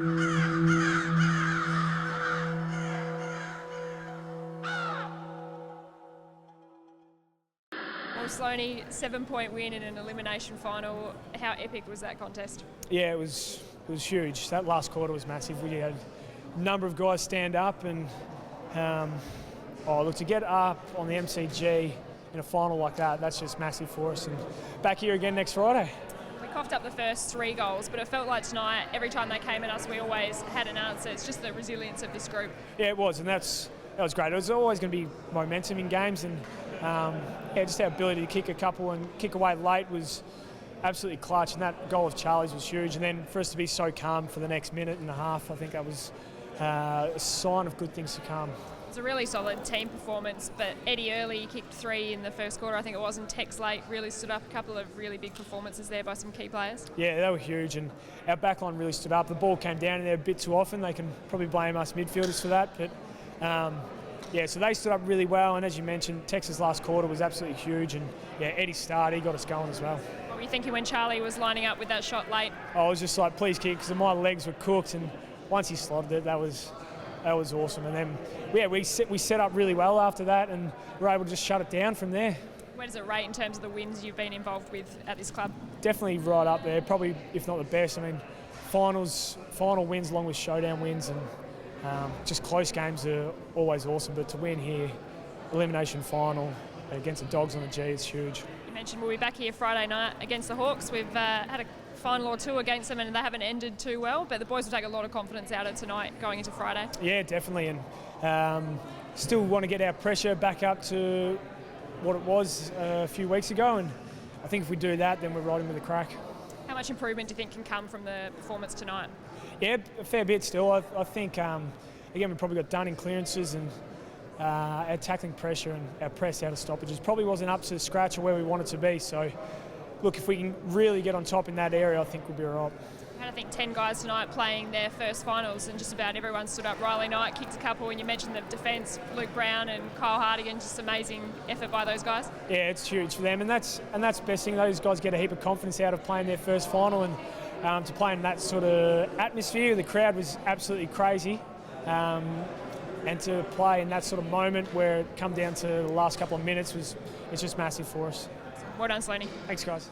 Rory Sloane, 7-point win in an elimination final. How epic was that contest? Yeah, it was huge. That last quarter was massive. We had a number of guys stand up, and look, to get up on the MCG in a final like that, that's just massive for us. And back here again next Friday. We coughed up the first 3 goals, but it felt like tonight, every time they came at us, we always had an answer. It's just the resilience of this group. Yeah, it was, and that was great. It was always going to be momentum in games, and just our ability to kick a couple and kick away late was absolutely clutch, and that goal of Charlie's was huge. And then for us to be so calm for the next minute and a half, I think that was a sign of good things to come. It was a really solid team performance, but Eddie early kicked 3 in the first quarter, I think it was, and Tex late really stood up. A couple of really big performances there by some key players. Yeah, they were huge, and our backline really stood up. The ball came down in there a bit too often. They can probably blame us midfielders for that, but so they stood up really well. And as you mentioned, Tex's last quarter was absolutely huge, and Eddie started, he got us going as well. What were you thinking when Charlie was lining up with that shot late? I was just like, please kick, because my legs were cooked, and once he slotted it, that was awesome. And then we set up really well after that, and were able to just shut it down from there. Where does it rate in terms of the wins you've been involved with at this club? Definitely right up there, probably if not the best. I mean, final wins along with showdown wins, and just close games are always awesome, but to win here, elimination final against the Dogs on the G, is huge. You mentioned we'll be back here Friday night against the Hawks. We've had a final or 2 against them, and they haven't ended too well, but the boys will take a lot of confidence out of tonight going into Friday. Yeah, definitely, and still want to get our pressure back up to what it was a few weeks ago, and I think if we do that, then we're riding with a crack. How much improvement do you think can come from the performance tonight? Yeah, a fair bit still. I think, again, we've probably got done in clearances, and our tackling pressure and our press out of stoppages probably wasn't up to scratch or where we wanted to be. So, look, if we can really get on top in that area, I think we'll be all right. I think 10 guys tonight playing their first finals, and just about everyone stood up. Riley Knight kicked a couple, and you mentioned the defence, Luke Brown and Kyle Hardigan, just amazing effort by those guys. Yeah, it's huge for them, and that's the best thing. Those guys get a heap of confidence out of playing their first final, and to play in that sort of atmosphere. The crowd was absolutely crazy, and to play in that sort of moment where it come down to the last couple of minutes it's just massive for us. Well done, Sloane. Thanks, guys.